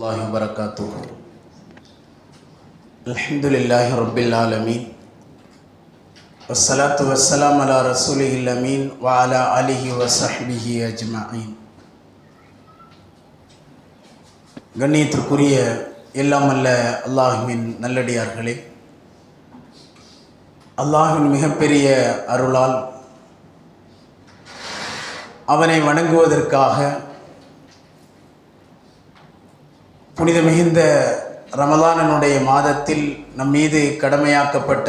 அல்லாஹி வரகாத்துஹு. அல்ஹம்துலில்லாஹி ரப்பில் ஆலமீன். வஸ்ஸலாத்து வஸ்ஸலாம் அலா ரசூலிஹில் அமீன் வ அலா ஆலிஹி வ ஸஹ்பிஹி அஜ்மஈன். கண்ணியத்திற்குரிய எல்லாம் அல்ல அல்லாஹ்வின் நல்லடியார்களே, அல்லாஹ்வின் மிகப்பெரிய அருளால் அவனை வணங்குவதற்காக புனித மிகுந்த ரமலானுடைய மாதத்தில் நம் மீது கடமையாக்கப்பட்ட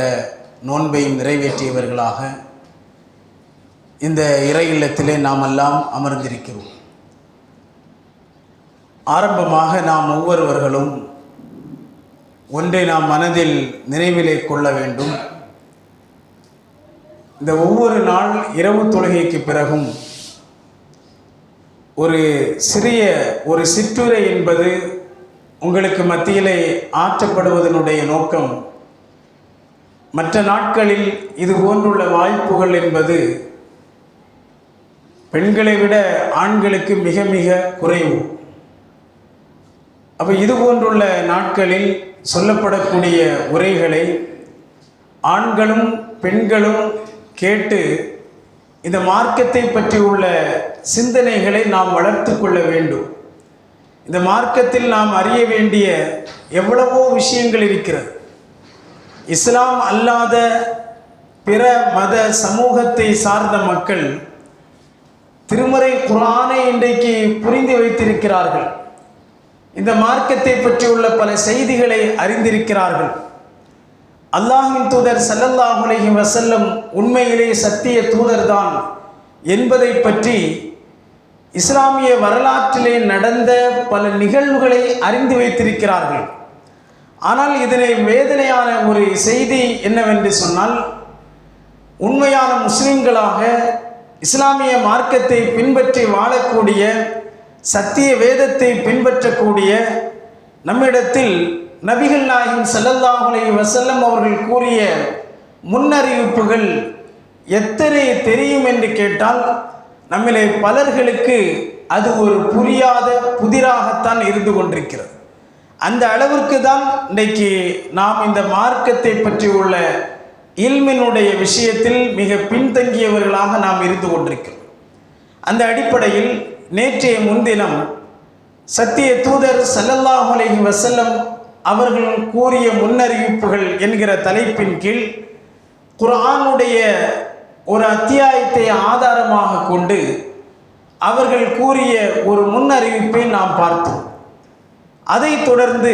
நோன்பையும் நிறைவேற்றியவர்களாக இந்த இறை இல்லத்திலே நாம் எல்லாம் அமர்ந்திருக்கிறோம். ஆரம்பமாக நாம் ஒவ்வொருவர்களும் ஒன்றை நாம் மனதில் நினைவிலே கொள்ள வேண்டும். இந்த ஒவ்வொரு நாள் இரவு தொழுகைக்கு பிறகும் ஒரு சிற்றுரை என்பது உங்களுக்கு மத்தியிலே ஆற்றப்படுவதனுடைய நோக்கம், மற்ற நாட்களில் இது போன்றுள்ள வாய்ப்புகள் என்பது பெண்களை விட ஆண்களுக்கு மிக மிக குறைவு. அப்போ இது போன்றுள்ள நாட்களில் சொல்லப்படக்கூடிய உரைகளை ஆண்களும் பெண்களும் கேட்டு இந்த மார்க்கத்தை பற்றி உள்ள சிந்தனைகளை நாம் வளர்த்து கொள்ள வேண்டும். இந்த மார்க்கத்தில் நாம் அறிய வேண்டிய எவ்வளவோ விஷயங்கள் இருக்கிறது. இஸ்லாம் அல்லாத பிற மத சமூகத்தை சார்ந்த மக்கள் திருமறை குர்ஆனை இன்றைக்கு புரிந்து வைத்திருக்கிறார்கள். இந்த மார்க்கத்தை பற்றியுள்ள பல செய்திகளை அறிந்திருக்கிறார்கள். அல்லாஹ்வின் தூதர் ஸல்லல்லாஹு அலைஹி வஸல்லம் உண்மையிலே சத்திய தூதர்தான் என்பதை பற்றி இஸ்லாமிய வரலாற்றிலே நடந்த பல நிகழ்வுகளை அறிந்து வைத்திருக்கிறார்கள். ஆனால் இதனை வேதனையான ஒரு செய்தி என்னவென்று சொன்னால், உண்மையான முஸ்லிம்களாக இஸ்லாமிய மார்க்கத்தை பின்பற்றி வாழக்கூடிய, சத்திய வேதத்தை பின்பற்றக்கூடிய நம்மிடத்தில் நபிகள் நாயகம் ஸல்லல்லாஹு அலைஹி வஸல்லம் அவர்கள் கூறிய முன்னறிவிப்புகள் எத்தனை தெரியும் என்று கேட்டால், நம்மிலே பலர்களுக்கு அது ஒரு புரியாத புதிராகத்தான் இருந்து கொண்டிருக்கிறது. அந்த அளவிற்கு தான் இன்றைக்கு நாம் இந்த மார்க்கத்தை பற்றி உள்ள இல்மினுடைய விஷயத்தில் மிக பின்தங்கியவர்களாக நாம் இருந்து கொண்டிருக்கிறோம். அந்த அடிப்படையில் நேற்றைய முன்தினம் சத்திய தூதர் ஸல்லல்லாஹு அலைஹி வஸல்லம் அவர்கள் கூறிய முன்னறிவிப்புகள் என்கிற தலைப்பின் கீழ் குர்ஆனுடைய ஒரு அத்தியாயத்தை ஆதாரமாக கொண்டு அவர்கள் கூறிய ஒரு முன்னறிவிப்பை நாம் பார்த்தோம். அதைத் தொடர்ந்து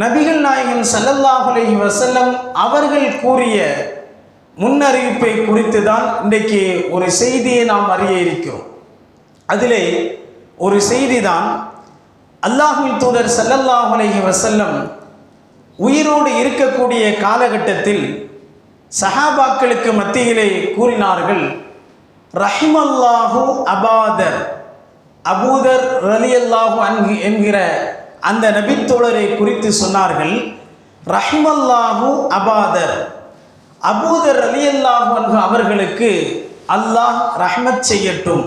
நபிகள் நாயகம் ஸல்லல்லாஹு அலைஹி வஸல்லம் அவர்கள் கூறிய முன்னறிவிப்பை குறித்து தான் இன்றைக்கு ஒரு செய்தியை நாம் அறிய இருக்கிறோம். அதிலே ஒரு செய்தி தான், அல்லாஹ்வின் தூதர் ஸல்லல்லாஹு அலைஹி வஸல்லம் உயிரோடு இருக்கக்கூடிய காலகட்டத்தில் சஹாபாக்களுக்கு மத்தியிலே கூறினார்கள், ரஹிமல்லாஹு அபூதர் ரலியல்லாஹு அன்ஹு என்கிற அந்த நபித்தோழரை குறித்து சொன்னார்கள். ரஹிமல்லாஹு அபூதர் ரலியல்லாஹு அன்ஹு அவர்களுக்கு அல்லாஹ் ரஹ்மத் செய்யட்டும்,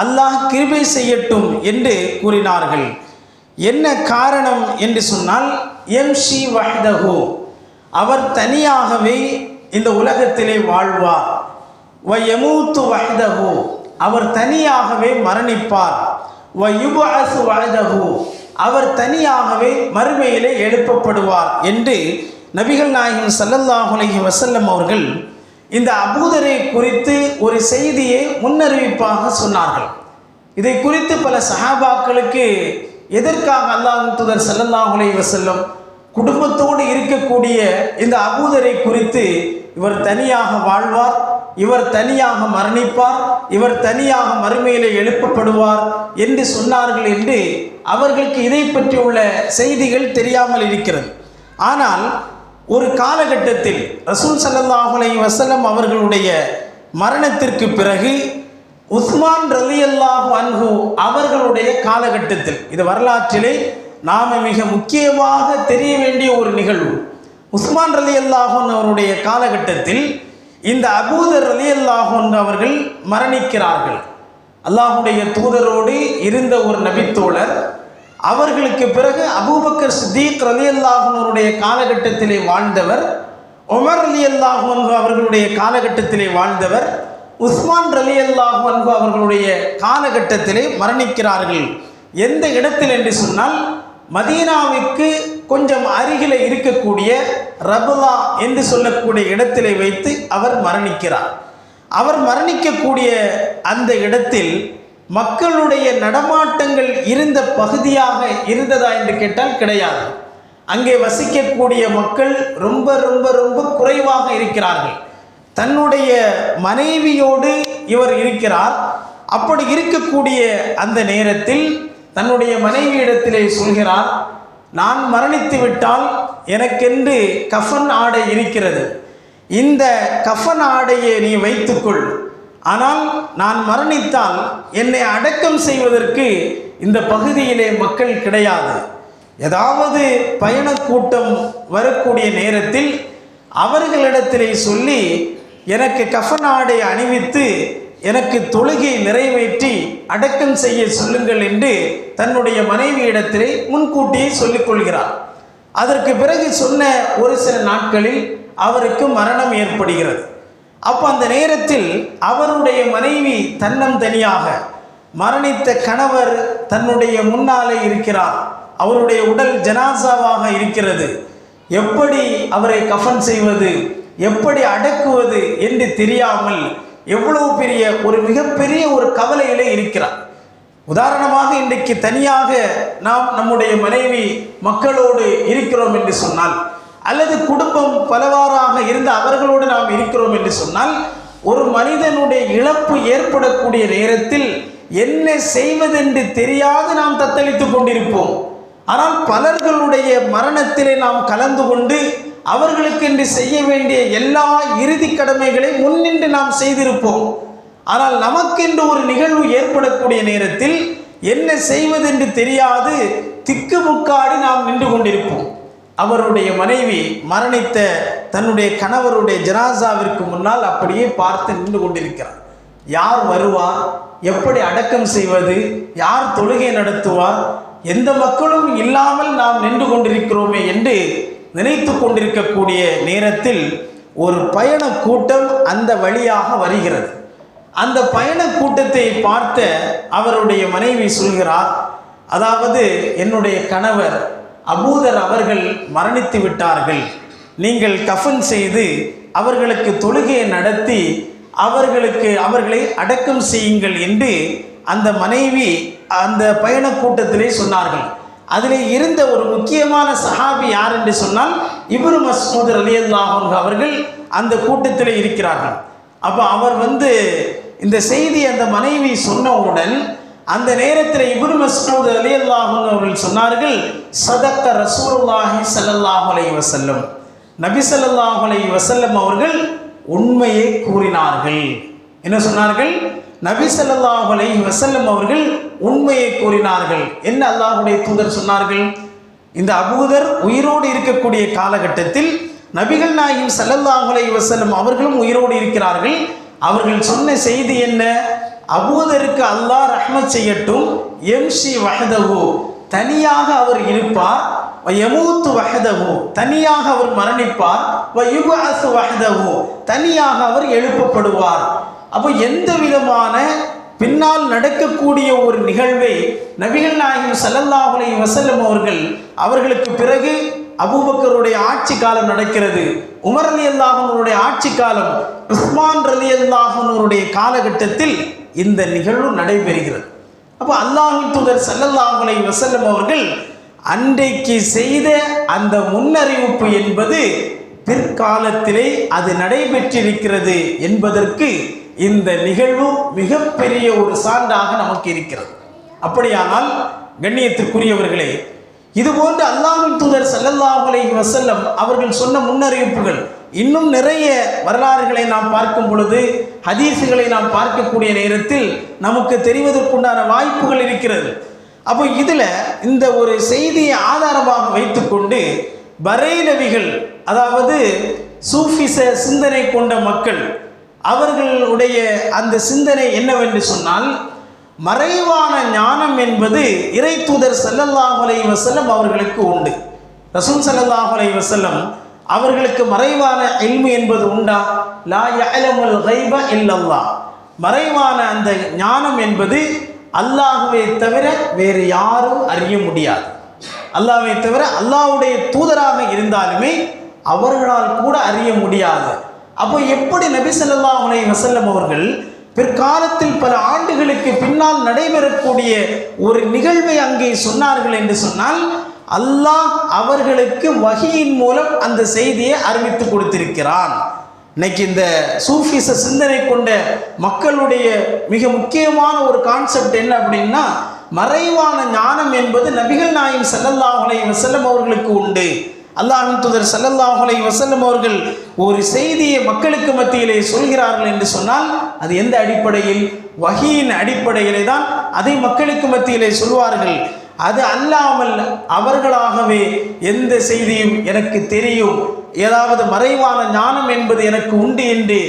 அல்லாஹ் கிருபை செய்யட்டும் என்று கூறினார்கள். என்ன காரணம் என்று சொன்னால், யம்ஷி வஹ்தஹு, அவர் தனியாகவே இந்த உலகத்திலே வாழ்வார். வயமூத்து வஹ்தஹு, அவர் தனியாகவே மரணிப்பார். வயுபஅஸு வஹ்தஹு, அவர் தனியாகவே மறுமையிலே எழுப்பப்படுவார் என்று நபிகள் நாயகம் ஸல்லல்லாஹு அலைஹி வஸல்லம் அவர்கள் இந்த அபூதரை குறித்து ஒரு செய்தியை முன்னறிவிப்பாக சொன்னார்கள். இதை குறித்து பல சஹாபாக்களுக்கு எதற்காக அல்லாஹ்வின் தூதர் ஸல்லல்லாஹு அலைஹி வஸல்லம் குடும்பத்தோடு இருக்கக்கூடிய இந்த அபூதரை குறித்து இவர் தனியாக வாழ்வார், இவர் தனியாக மரணிப்பார், இவர் தனியாக மறுமையிலே எழுப்பப்படுவார் என்று சொன்னார்கள் என்று அவர்களுக்கு இதை பற்றி உள்ள செய்திகள் தெரியாமல் இருக்கிறது. ஆனால் ஒரு காலகட்டத்தில் ரசூல் ஸல்லல்லாஹு அலைஹி வஸல்லம் அவர்களுடைய மரணத்திற்கு பிறகு உஸ்மான் ரலியல்லாஹு அன்ஹு அவர்களுடைய காலகட்டத்தில், இது வரலாற்றிலே நாம் மிக முக்கியமாக தெரிய வேண்டிய ஒரு நிகழ்வு. உஸ்மான் ரலியல்லாஹு அன்ஹு அவருடைய காலகட்டத்தில் இந்த அபூதர் ரலியல்லாஹு அன்ஹு அவர்கள் மரணிக்கிறார்கள். அல்லாஹுடைய தூதரோடு இருந்த ஒரு நபித்தோழர், அவர்களுக்கு பிறகு அபூபக்கர் சித்தீக் ரலியல்லாஹு அன்ஹுடைய காலகட்டத்திலே வாழ்ந்தவர், உமர் ரலியல்லாஹு அன்ஹு அவர்களுடைய காலகட்டத்திலே வாழ்ந்தவர், உஸ்மான் ரலியல்லாஹு அன்ஹு அவர்களுடைய காலகட்டத்திலே மரணிக்கிறார்கள். எந்த இடத்தில் என்று சொன்னால் மதீனாவுக்கு கொஞ்சம் அருகில் இருக்கக்கூடிய ரபுலா என்று சொல்லக்கூடிய இடத்திலே வைத்து அவர் மரணிக்கிறார். அவர் மரணிக்கக்கூடிய அந்த இடத்தில் மக்களுடைய நடமாட்டங்கள் இருந்த பகுதியாக இருந்ததா என்று கேட்டால் கிடையாது. அங்கே வசிக்கக்கூடிய மக்கள் ரொம்ப ரொம்ப ரொம்ப குறைவாக இருக்கிறார்கள். தன்னுடைய மனைவியோடு இவர் இருக்கிறார். அப்படி இருக்கக்கூடிய அந்த நேரத்தில் தன்னுடைய மனைவியிடத்திலே சொல்கிறார், நான் மரணித்து விட்டால் எனக்கென்று கஃன் ஆடை இருக்கிறது, இந்த கஃன் ஆடையை நீ வைத்துக்கொள், ஆனால் நான் மரணித்தால் என்னை அடக்கம் செய்வதற்கு இந்த பகுதியிலே மக்கள் கிடையாது. ஏதாவது பயணக்கூட்டம் வரக்கூடிய நேரத்தில் அவர்களிடத்திலே சொல்லி எனக்கு கஃன் ஆடை அணிவித்து எனக்கு தொழுகை நிறைவேற்றி அடக்கம் செய்ய சொல்லுங்கள் என்று தன்னுடைய மனைவியிடத்திலே முன்கூட்டியே சொல்லிக் கொள்கிறார். அதற்கு பிறகு சொன்ன ஒரு சில நாட்களில் அவருக்கு மரணம் ஏற்படுகிறது. அப்போ அந்த நேரத்தில் அவருடைய மனைவி தன்னந்தனியாக, மரணித்த கணவர் தன்னுடைய முன்னாலே இருக்கிறார், அவருடைய உடல் ஜனாசாவாக இருக்கிறது, எப்படி அவரை கஃன் செய்வது, எப்படி அடக்குவது என்று தெரியாமல் எவ்வளவு பெரிய ஒரு மிகப்பெரிய ஒரு கவலையிலே இருக்கிறார். உதாரணமாக இன்றைக்கு தனியாக நாம் நம்முடைய மனைவி மக்களோடு இருக்கிறோம் என்று சொன்னால், அல்லது குடும்பம் பலவாறாக இருந்த அவர்களோடு நாம் இருக்கிறோம் என்று சொன்னால், ஒரு மனிதனுடைய இழப்பு ஏற்படக்கூடிய நேரத்தில் என்ன செய்வதென்று தெரியாது நாம் தத்தளித்துக் கொண்டிருப்போம். ஆனால் பலர்களுடைய மரணத்திலே நாம் கலந்து கொண்டு அவர்களுக்கென்று செய்ய வேண்டிய எல்லா இறுதி கடமைகளை முன்னின்று நாம் செய்திருப்போம். ஆனால் நமக்கென்று ஒரு நிகழ்வு ஏற்படக்கூடிய நேரத்தில் என்ன செய்வதென்று தெரியாது திக்குமுக்காடி நாம் நின்று கொண்டிருப்போம். அவருடைய மனைவி மரணித்த தன்னுடைய கணவருடைய ஜனாசாவிற்கு முன்னால் அப்படியே பார்த்து நின்று கொண்டிருக்கிறார். யார் வருவார், எப்படி அடக்கம் செய்வது, யார் தொழுகை நடத்துவார், எந்த மக்களும் இல்லாமல் நாம் நின்று கொண்டிருக்கிறோமே என்று நினைத்து கொண்டிருக்கக்கூடிய நேரத்தில் ஒரு பயண கூட்டம் அந்த வழியாக வருகிறது. அந்த பயண கூட்டத்தை பார்த்த அவருடைய மனைவி சொல்கிறார், அதாவது என்னுடைய கணவர் அபூதர் அவர்கள் மரணித்து விட்டார்கள், நீங்கள் கஃன் செய்து அவர்களுக்கு தொழுகையை நடத்தி அவர்களை அடக்கம் செய்யுங்கள் என்று அந்த மனைவி அந்த பயண கூட்டத்திலே சொன்னார்கள். அதிலே இருந்த ஒரு முக்கியமான சஹாபி யார் என்று சொன்னால் இப்னு மஸ்ஊத் ரலியல்லாஹு அன்ஹு அவர்கள் அந்த கூட்டத்திலே இருக்கிறார்கள். அப்போ அவர் இந்த செய்தி அந்த மனைவி சொன்னவுடன் அந்த நேரத்தில் இப்னு மஸ்ஊத் ரலியல்லாஹு அன்ஹு அவர்கள் சொன்னார்கள், சதக்க ரசூலுல்லாஹி ஸல்லல்லாஹு அலைஹி வஸல்லம், நபி ஸல்லல்லாஹு அலைஹி வஸல்லம் அவர்கள் உண்மையை கூறினார்கள். என்ன சொன்னார்கள்? நபி ஸல்லல்லாஹு அலைஹி வஸல்லம் அவர்கள் உண்மையை கூறினார்கள். என்ன அல்லாஹ்வுடைய தூதர் சொன்னார்கள்? இந்த அபூதர் உயிரோடு இருக்கக்கூடிய காலகட்டத்தில் நபிகள் நாயகம் ஸல்லல்லாஹு அலைஹி வஸல்லம் அவர்களும் உயிரோடு இருக்கிறார்கள். அவர்கள் சொன்ன செய்தி என்ன? அபூதருக்கு அல்லாஹ் ரஹ்மத் செய்யட்டும், எம்ஷி வஹதஹு, தனியாக அவர் இருப்பார், யமூத்து வஹதஹு, தனியாக அவர் மரணிப்பார், யுபஅஸு வஹதஹு, தனியாக அவர் எழுப்பப்படுவார். அப்போ எந்த விதமான பின்னால் நடக்கக்கூடிய ஒரு நிகழ்வை நபிகள் நாயகம் ஸல்லல்லாஹு அலைஹி வஸல்லம் அவர்களுக்கு பிறகு அபூபக்கருடைய ஆட்சி காலம் நடக்கிறது, உமர் ரலியல்லாஹு அன்ஹுடைய ஆட்சி காலம், உஸ்மான் ரலியல்லாஹு அன்ஹுடைய காலகட்டத்தில் இந்த நிகழ்வு நடைபெறுகிறது. அப்போ அல்லாஹ்வின் தூதர் ஸல்லல்லாஹு அலைஹி வஸல்லம் அவர்கள் அன்றைக்கு செய்த அந்த முன்னறிவிப்பு என்பது பிற்காலத்திலே அது நடைபெற்றிருக்கிறது என்பதற்கு இந்த நிகழ்வு மிகப்பெரிய ஒரு சான்றாக நமக்கு இருக்கிறது. அப்படியானால் கண்ணியத்திற்குரியவர்களே, இதுபோன்று அல்லாஹ்வின் தூதர் ஸல்லல்லாஹு அலைஹி வஸல்லம் அவர்கள் சொன்ன முன்னறிவிப்புகள் இன்னும் நிறைய வரலாறுகளை நாம் பார்க்கும் பொழுது, ஹதீஸுகளை நாம் பார்க்கக்கூடிய நேரத்தில் நமக்கு தெரிவதற்குண்டான வாய்ப்புகள் இருக்கிறது. அப்போ இதில் இந்த ஒரு செய்தியை ஆதாரமாக வைத்துக்கொண்டு பரேலவிகள், அதாவது சூஃபிச சிந்தனை கொண்ட மக்கள், அவர்களுடைய அந்த சிந்தனை என்னவென்று சொன்னால், மறைவான ஞானம் என்பது இறை தூதர் ஸல்லல்லாஹு அலைஹி வஸல்லம் அவர்களுக்கு உண்டு. ரசூல் ஸல்லல்லாஹு அலைஹி வஸல்லம் அவர்களுக்கு மறைவான இல்மு என்பது உண்டா? லா யஅலமுல் கைப இல்லல்லாஹ். மறைவான அந்த ஞானம் என்பது அல்லாஹ்வை தவிர வேறு யாரும் அறிய முடியாது. அல்லாஹ்வை தவிர அல்லாஹ்வுடைய தூதராக இருந்தாலுமே அவர்களால் கூட அறிய முடியாது. அப்போ எப்படி நபி ஸல்லல்லாஹு அலைஹி வஸல்லம் அவர்கள் பிற்காலத்தில் பல ஆண்டுகளுக்கு பின்னால் நடைபெறக்கூடிய ஒரு நிகழ்வை அங்கே சொன்னார்கள் என்று சொன்னால், அல்லாஹ் அவர்களுக்கு வஹீயின் மூலம் அந்த செய்தியை அறிவித்து கொடுத்திருக்கிறான். இன்னைக்கு இந்த சூஃபிச சிந்தனை கொண்ட மக்களுடைய மிக முக்கியமான ஒரு கான்செப்ட் என்ன அப்படின்னா, மறைவான ஞானம் என்பது நபிகள் நாயகம் ஸல்லல்லாஹு அலைஹி வஸல்லம் அவர்களுக்கு உண்டு. அல்லாஹ்வின் தூதர் ஸல்லல்லாஹு அலைஹி வஸல்லம் அவர்கள் ஒரு செய்தியை மக்களுக்கு மத்தியிலே சொல்கிறார்கள் என்று சொன்னால் அது எந்த அடிப்படையில்? வஹீயின் அடிப்படையிலே தான் அதை மக்களுக்கு மத்தியிலே சொல்வார்கள். அது அல்லாமல் அவர்களாகவே எந்த செய்தியும் எனக்கு தெரியும், ஏதாவது மறைவான ஞானம் என்பது எனக்கு உண்டு என்று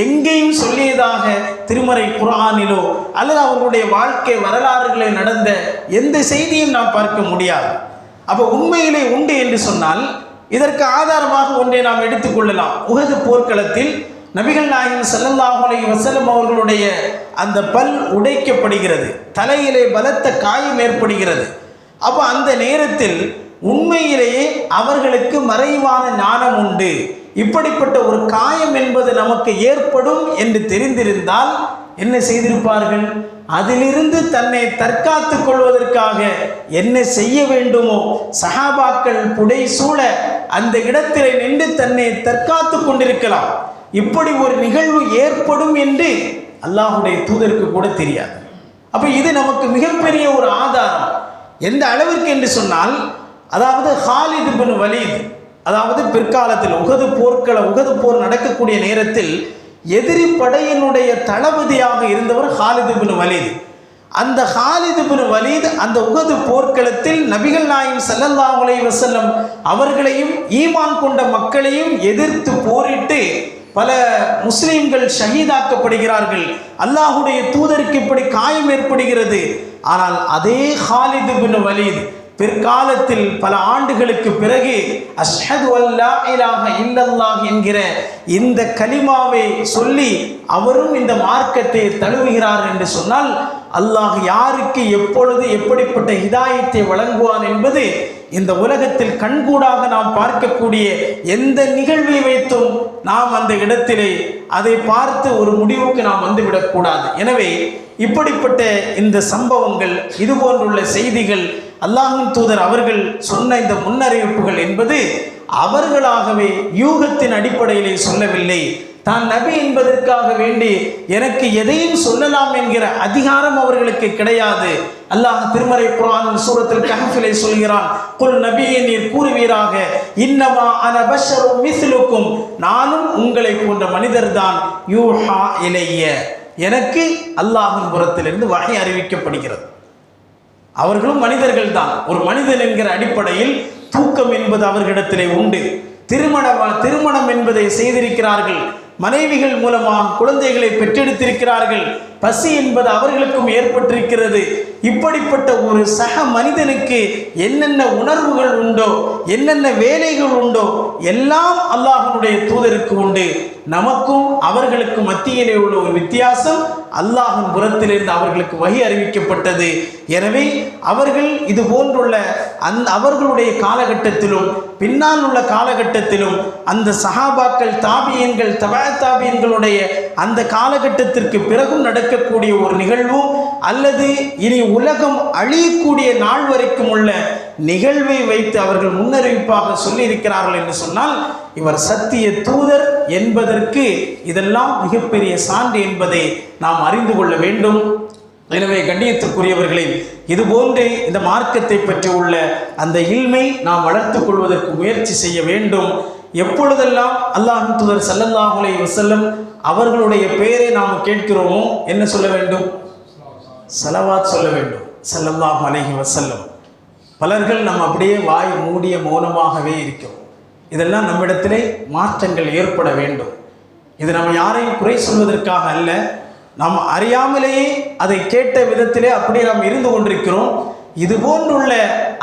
எங்கேயும் சொல்லியதாக திருமறை குர்ஆனிலோ அல்லது அவர்களுடைய வாழ்க்கை வரலாறுகளில் நடந்த எந்த செய்தியும் நாம் பார்க்க முடியாது. அப்போ உண்மையிலே உண்டு என்று சொன்னால் இதற்கு ஆதாரமாக ஒன்றை நாம் எடுத்துக்கொள்ளலாம். உஹது போர்க்களத்தில் நபிகள் நாயகம் ஸல்லல்லாஹு அலைஹி வஸல்லம் அவர்களுடைய அந்த பல் உடைக்கப்படுகிறது, தலையிலே பலத்த காயம் ஏற்படுகிறது. அப்போ அந்த நேரத்தில் உண்மையிலேயே அவர்களுக்கு மறைவான ஞானம் உண்டு, இப்படிப்பட்ட ஒரு காயம் என்பது நமக்கு ஏற்படும் என்று தெரிந்திருந்தால் என்ன செய்திருப்பார்கள்? அதிலிருந்து தன்னை தற்காத்துக் கொள்வதற்காக என்ன செய்ய வேண்டுமோ சஹாபாக்கள் புடை சூழ அந்த இடத்திலே நின்று தன்னை தற்காத்துக் கொண்டிருக்கலாம். இப்படி ஒரு நிகழ்வு ஏற்படும் என்று அல்லாஹ்வுடைய தூதருக்கு கூட தெரியாது. அப்போ இது நமக்கு மிகப்பெரிய ஒரு ஆதாரம். எந்த அளவிற்கு என்று சொன்னால், அதாவது ஹாலித் இப்னு வலீத், அதாவது பிற்காலத்தில் உஹது போர் நடக்கக்கூடிய நேரத்தில் எதிரி படையினுடைய தளபதியாக இருந்தவர் ஹாலித் இப்னு வலீத். அந்த ஹாலித் இப்னு வலீத் அந்த உஹது போர்க்களத்தில் நபிகள் நாயகம் ஸல்லல்லாஹு அலைஹி வஸல்லம் அவர்களையும் ஈமான் கொண்ட மக்களையும் எதிர்த்து போரிட்டு பல முஸ்லிம்கள் ஷஹீதாக்கப்படுகிறார்கள். அல்லாஹ்வுடைய தூதருக்கு இப்படி காயம் ஏற்படுகிறது. ஆனால் அதே ஹாலித் இப்னு வலீத் பிற்காலத்தில் பல ஆண்டுகளுக்கு பிறகு அஷ்ஹது அல்லா இலாஹ இல்லல்லாஹ் என்கிற இந்த கலிமாவை சொல்லி அவரும் இந்த மார்க்கத்தை தழுவுகிறார் என்று சொன்னால், அல்லாஹ் யாருக்கு எப்பொழுது எப்படிப்பட்ட ஹிதாயத்தை வழங்குவான் என்பது இந்த உலகத்தில் கண்கூடாக நாம் பார்க்கக்கூடிய எந்த நிகழ்வை வைத்தும் நாம் அந்த இடத்திலே அதை பார்த்து ஒரு முடிவுக்கு நாம் வந்துவிடக்கூடாது. எனவே இப்படிப்பட்ட இந்த சம்பவங்கள், இது போன்றுள்ள செய்திகள், அல்லாஹ்வின் தூதர் அவர்கள் சொன்ன இந்த முன்னறிவிப்புகள் என்பது அவர்களாகவே யூகத்தின் அடிப்படையிலே சொல்லவில்லை. தான் நபி என்பதற்காக வேண்டி எனக்கு எதையும் சொல்லலாம் என்கிற அதிகாரம் அவர்களுக்கு கிடையாது. அல்லாஹ் திருமறை குர்ஆன் சூரத்துல் கஹ்ஃபிலே சொல்கிறான், குல் நபியே நீர் கூறுவீராக, இன்னமா அன பஷரும் மிஸ்லுக்கும், நானும் உங்களை போன்ற மனிதர்தான், யூஹா இலைய, எனக்கு அல்லாஹ்வின் புறத்திலிருந்து வஹி அறிவிக்கப்படுகிறது. அவர்களும் மனிதர்கள் தான். ஒரு மனிதன் என்கிற அடிப்படையில் தூக்கம் என்பது அவர்களிடத்திலே உண்டு. திருமணம் என்பதை செய்திருக்கிறார்கள். மனைவிகள் மூலமாக குழந்தைகளை பெற்றெடுத்திருக்கிறார்கள். பசி என்பது அவர்களுக்கும் ஏற்பட்டிருக்கிறது. இப்படிப்பட்ட ஒரு சக மனிதனுக்கு என்னென்ன உணர்வுகள் உண்டோ, என்னென்ன வேலைகள் உண்டோ, எல்லாம் அல்லாஹ்வுடைய தூதருக்கு உண்டு. நமக்கும் அவர்களுக்கு மத்தியிலே உள்ள ஒரு வித்தியாசம், அல்லாஹ்வின் புறத்திலிருந்து அவர்களுக்கு வஹி அறிவிக்கப்பட்டது. எனவே அவர்கள் இது போன்றுள்ள அவர்களுடைய காலகட்டத்திலும் பின்னால் உள்ள காலகட்டத்திலும் அந்த சஹாபாக்கள், தாபியன்கள், தாபியன்களுடைய அந்த காலகட்டத்திற்கு பிறகும் நடக்கக்கூடிய ஒரு நிகழ்வும் அல்லது இனி உலகம் அழியக்கூடிய நாள் வரைக்கும் உள்ள நிகழ்வை வைத்து அவர்கள் முன்னறிவிப்பாக சொல்லி இருக்கிறார்கள் என்று சொன்னால், இவர் சத்திய தூதர் என்பதற்கு இதெல்லாம் மிகப்பெரிய சான்று என்பதை நாம் அறிந்து கொள்ள வேண்டும். எனவே கண்ணியத்திற்குரியவர்களே, இதுபோன்று இந்த மார்க்கத்தை பற்றி உள்ள அந்த இல்மை நாம் வளர்த்துக் கொள்வதற்கு முயற்சி செய்ய வேண்டும். எப்பொழுதெல்லாம் அல்லாஹ்வின் தூதர் ஸல்லல்லாஹு அலைஹி வஸல்லம் அவர்களுடைய பெயரை நாம் கேட்கிறோமோ என்ன சொல்ல வேண்டும்? ஸலவாத் சொல்ல வேண்டும். ஸல்லல்லாஹு அலைஹி வஸல்லம். பலர்கள் நம்ம அப்படியே வாய் மூடிய மௌனமாகவே இருக்கிறோம். இதெல்லாம் நம்மிடத்திலே மாற்றங்கள் ஏற்பட வேண்டும். இது நம்ம யாரையும் குறை சொல்வதற்காக அல்ல. நாம் அறியாமலேயே அதை கேட்ட விதத்திலே அப்படியே நாம் இருந்து கொண்டிருக்கிறோம். இது போன்றுள்ள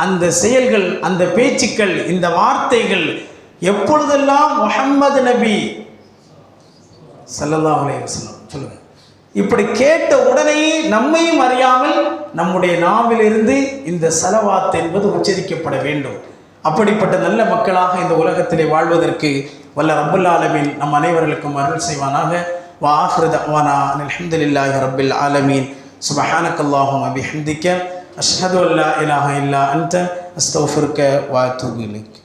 அந்த செயல்கள், அந்த பேச்சுக்கள், இந்த வார்த்தைகள் எப்பொழுதெல்லாம் முஹம்மது நபி ஸல்லல்லாஹு அலைஹி வஸல்லம் சொல்லுங்க, இப்படி கேட்ட உடனேயே நம்மையும் அறியாமல் நம்முடைய நாவிலிருந்து இந்த ஸலவாத் என்பது உச்சரிக்கப்பட வேண்டும். அப்படிப்பட்ட நல்ல மக்களாக இந்த உலகத்திலே வாழ்வதற்கு வல்ல ரப்புல் ஆலமீன் நம் அனைவர்களுக்கும் அருள் செய்வானாக. வ ஆகிரு தஅவானா அல்ஹம்துலில்லாஹி ரப்பில் ஆலமீன். சுப்ஹானக்கல்லாஹும்ம பிஹம்திக அஷ்ஹது அல்லா இலாஹா இல்லா அன்த அஸ்தக்ஃபிருக வ அத்தூபு இலைக்.